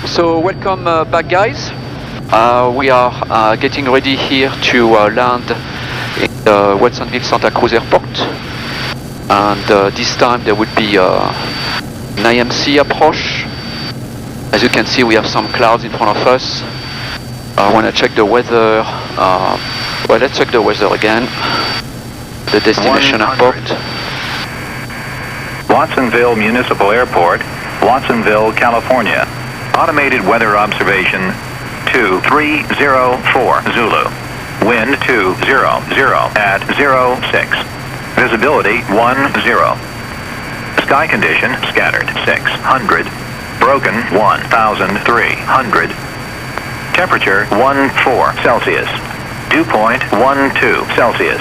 So welcome back, guys. We are getting ready here to land in Watsonville Santa Cruz airport, and this time there would be an IMC approach. As you can see, we have some clouds in front of us. I want to check the weather. Well, let's check the weather again. The destination airport. Watsonville Municipal Airport, Watsonville, California. Automated weather observation 2304 Zulu. Wind 200 at 06. Visibility 10. Sky condition scattered 600. Broken 1300. Temperature 14 Celsius. Dew point 12 Celsius.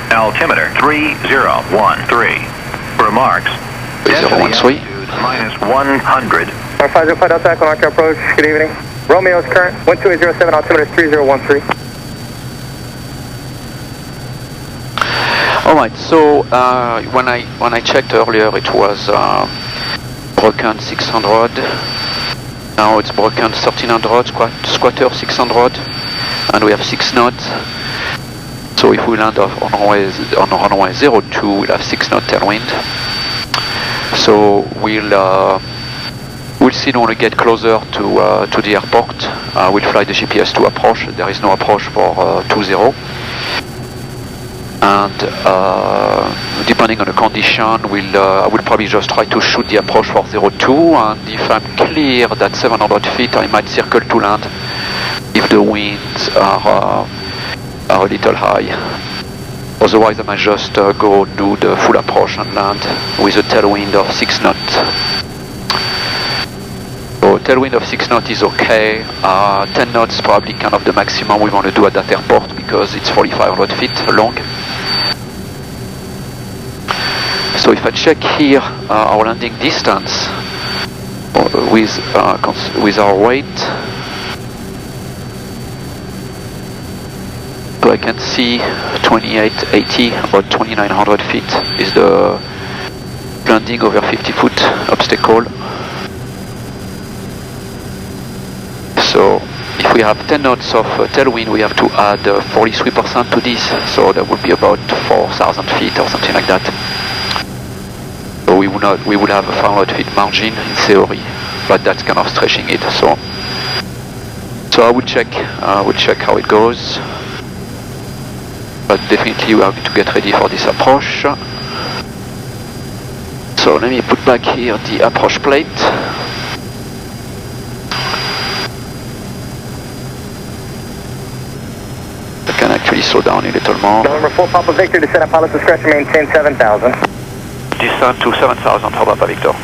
Altimeter 3013. Remarks. 3013. Minus 100. 505 Delta, Echo approach, good evening. Romeo's current, 12807, altimeter 3013. Alright, so when I checked earlier, it was broken 600. Now it's broken 1300, squatter 600, and we have 6 knots. So if we land on runway 02, we'll have 6 knot tailwind. So we'll see when we get closer to the airport. We'll fly the GPS to approach. There is no approach for 20. And depending on the condition, I will probably just try to shoot the approach for 02. And if I'm clear that 700 feet, I might circle to land if the winds are a little high. Otherwise, I might just go do the full approach and land with a tailwind of 6 knots. So tailwind of 6 knots is okay. 10 knots is probably kind of the maximum we want to do at that airport because it's 4,500 feet long. So if I check here our landing distance with our weight, so I can see 2880, about 2,900 feet is the landing over 50-foot obstacle. So if we have 10 knots of tailwind, we have to add 43% to this, so that would be about 4,000 feet or something like that. So we would have a 500 feet margin in theory, but that's kind of stretching it. So I would check how it goes. But definitely we are going to get ready for this approach. So let me put back here the approach plate. I can actually slow down a little more. November 4 Papa Victor, descend at pilot discretion, maintain 7,000. Descend to 7,000 for Papa Victor.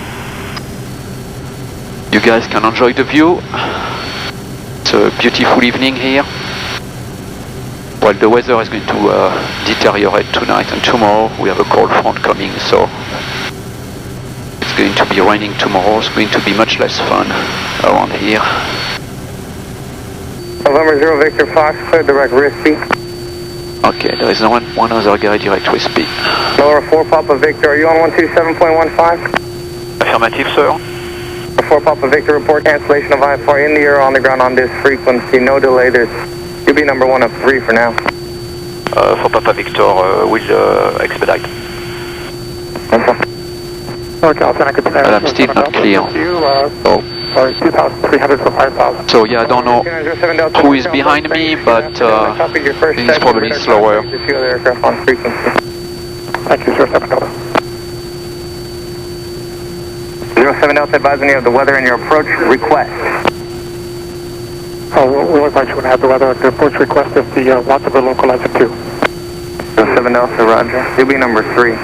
You guys can enjoy the view. It's a beautiful evening here. Well, the weather is going to deteriorate tonight and tomorrow. We have a cold front coming, so it's going to be raining tomorrow. It's going to be much less fun around here. November 0 Victor Fox, clear direct Risby. Okay, there is one other guy direct Risby. November 4 Papa Victor, are you on 127.15? Affirmative, sir. 4 Papa Victor, report cancellation of IFR in the air on the ground on this frequency. No delay, you'll be number 1 of 3 for now. For Papa Victor, we'll expedite. But I'm still not clear. Sorry, 2,300 for 5,000. So yeah, I don't know who is behind me, but he's probably slower. Thank you, 07 Delta. 07 Delta advising you of the weather and your approach request. We'll invite you to have the weather and the approach request if the Watsonville localizer 2. 07 Delta, roger. You'll be number 3.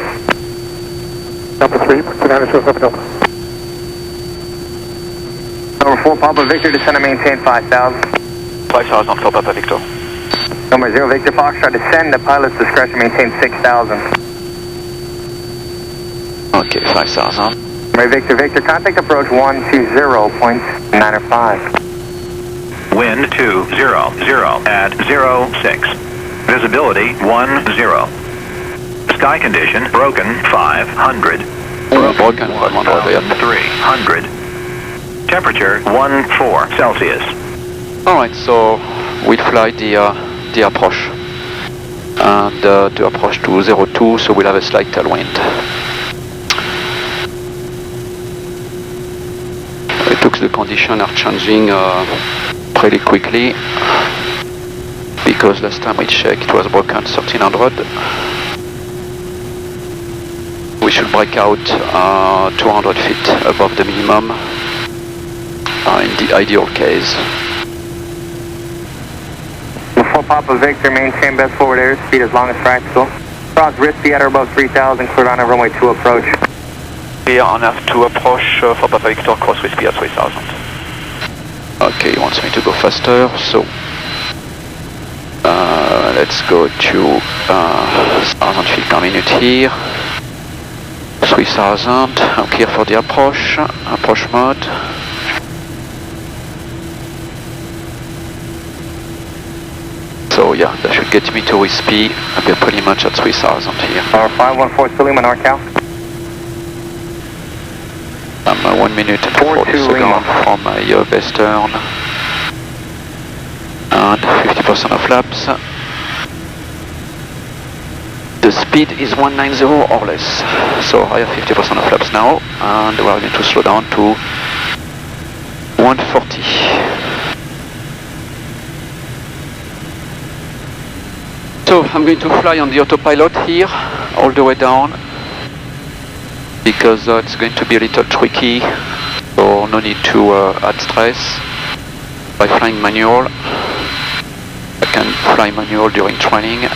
Number 3, 2907 Delta. Number 4 Papa Victor, descend and maintain 5,000. 5,000 for Papa Victor. Number 0 Victor Foxtrot, descend at pilot's discretion, maintain 6,000. Okay, 5,000. Number Victor, contact approach 120.95. Wind 200 at 06. Visibility 10. Sky condition broken 500. Broken 500, yeah. 300. Temperature 14 Celsius. Alright, so we'll fly the approach. And the approach to 02, so we'll have a slight tailwind. It looks the conditions are changing pretty quickly, because last time we checked it was broken 1300. We should break out 200 feet above the minimum in the ideal case. Before Papa Victor, maintain best forward airspeed as long as practical. Cross Risky at or above 3000, cleared on runway 2 approach. Clear on F2 approach for Papa Victor, cross Risky at 3000. Okay, he wants me to go faster, so let's go to 1000 feet per minute here. 3000, I'm clear for the approach mode. So yeah, that should get me to Whiskey. I'll be pretty much at 3000 here. 514 Lima, NorCal. I'm 1 minute and 40 seconds from my best turn. And 50% of flaps. The speed is 190 or less. So I have 50% of flaps now. And we're going to slow down to 140. So I'm going to fly on the autopilot here, all the way down, because it's going to be a little tricky, so no need to add stress by flying manual. I can fly manual during training.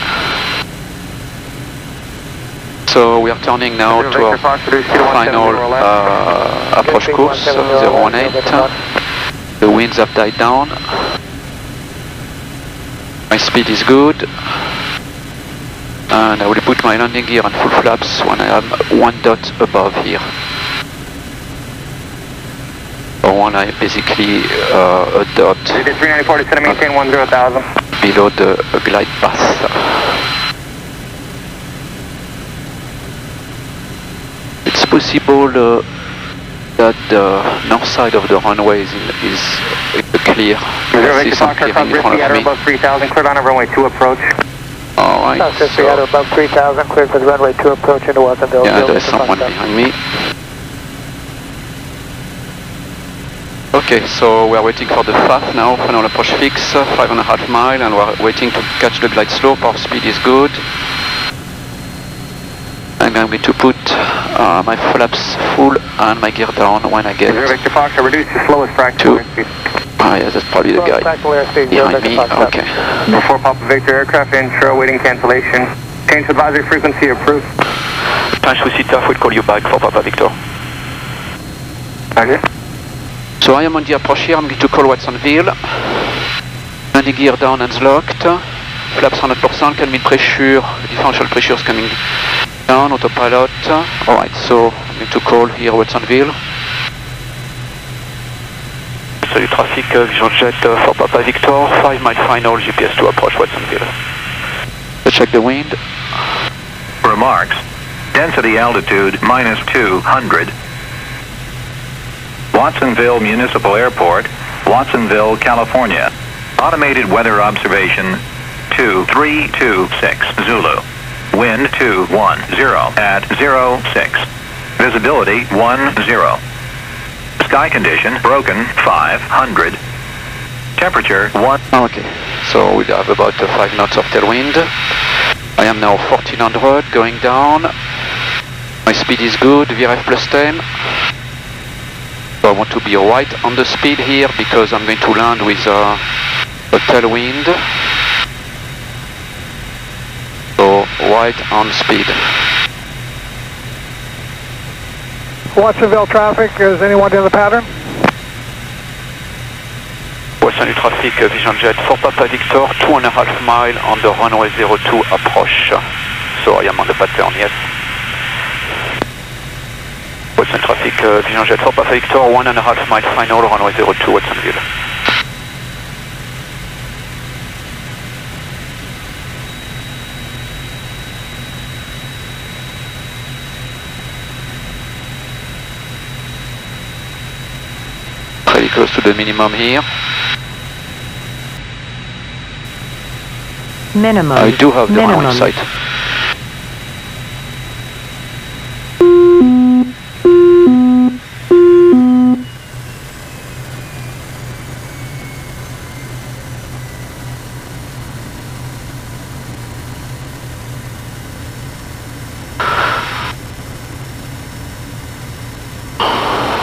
So we are turning now to our final approach course, 018. The winds have died down. My speed is good. And I will put my landing gear on full flaps when I am 1 dot above here. Or when I basically a dot 394 to center, maintain 10,000. below the glide path. It's possible that the north side of the runway is clear. I see some clearing in front of me. Above 3000, cleared on runway 2 approach. Alright, so above 3000, cleared for the runway 2 approach into Watsonville. Yeah, there's someone behind me. Okay, so we're waiting for the FAF now, final approach fix, 5.5 miles, and we're waiting to catch the glide slope. Our speed is good. And I'm going to put my flaps full and my gear down when I get Victor Fox, I reduced the slowest practical airspeed. Ah, yeah, that's probably the guy behind me. Okay. Before Papa Victor, aircraft intro, waiting cancellation. Change advisory frequency approved. French with CTAF will call you back for Papa Victor. Okay. So I am on the approach here, I'm going to call Watsonville. Landing gear down and locked. Flaps 100%, cabin pressure, differential pressure is coming down, autopilot. Alright, so I'm going to call here Watsonville. Salut trafic, Vision Jet for Papa Victor, 5 mile final, GPS to approach Watsonville. Let's check the wind. Remarks. Density altitude minus 200. Watsonville Municipal Airport, Watsonville, California. Automated weather observation 2326 Zulu. Wind 210 at 06. Visibility 10. Sky condition broken 500. Temperature 1. Okay, so we have about 5 knots of tailwind. I am now 1400 going down. My speed is good, VRF plus 10. So I want to be right on the speed here because I'm going to land with a tailwind. So right on speed. Watsonville traffic, is anyone in the pattern? Watsonville traffic, Vision Jet for Papa Victor, 2.5 miles on the runway 02 approach. So I am on the pattern, yes. Watsonville traffic, Vision Jet for Papa Victor, 1.5 miles final, runway 02 Watsonville. close to the minimum here. Minimum. I do have the minimum. in sight.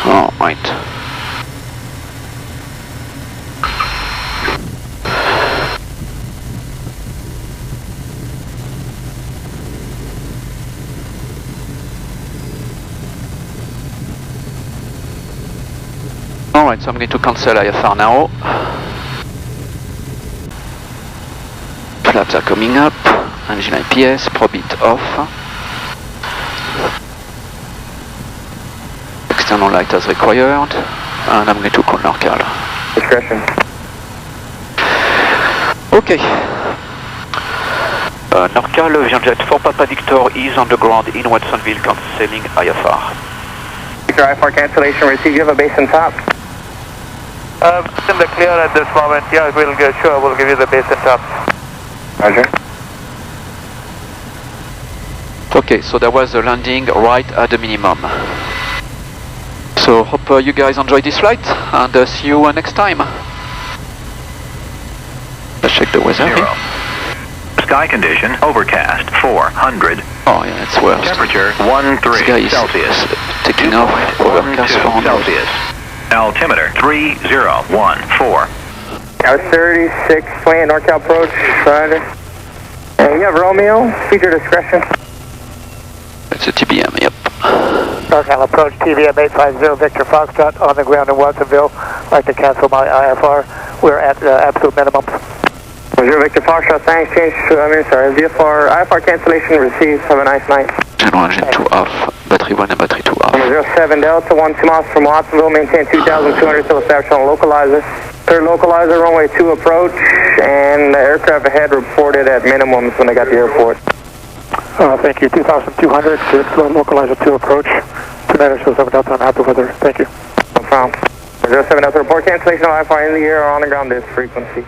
Oh, right. Alright, so I'm going to cancel IFR now. Flaps are coming up. Engine IPS, probe it off. External light as required. And I'm going to call NORCAL. Discretion. Okay. NORCAL, Vianjet 4 Papa Victor is on the ground in Watsonville, cancelling IFR. Victor, IFR cancellation received. You have a base and top? In the clear at this moment. Yeah, we'll get sure. We'll give you the base and top. Roger. Okay, so there was a landing right at the minimum. So hope you guys enjoy this flight and see you next time. Let's check the weather. 0. Sky condition overcast 400. Oh yeah, it's worse. Temperature This guy 13 is Celsius. taking off overcast 12 400. Celsius. Altimeter 3014. I was 36, 28 NorCal approach. Roger. You have Romeo. Feature discretion. It's a TBM, yep. NorCal approach, TVM 850 Victor Foxtrot on the ground in Watsonville. I'd like to cancel my IFR. We're at absolute minimum. Roger, Victor Foxtrot, thanks. VFR, IFR cancellation received. Have a nice night. General engine 2 off, battery 1 and battery 2 off. Number 07 Delta, 1 2 miles from Watsonville, maintain 2,200 till established on localizer. Third localizer, runway 2 approach, and the aircraft ahead reported at minimums when they got to the airport. Thank you, 2,200, localizer 2 approach. 2907 Delta on happy weather. Thank you. No problem. 07 Delta, report cancellation of IFR in the air or on the ground this frequency.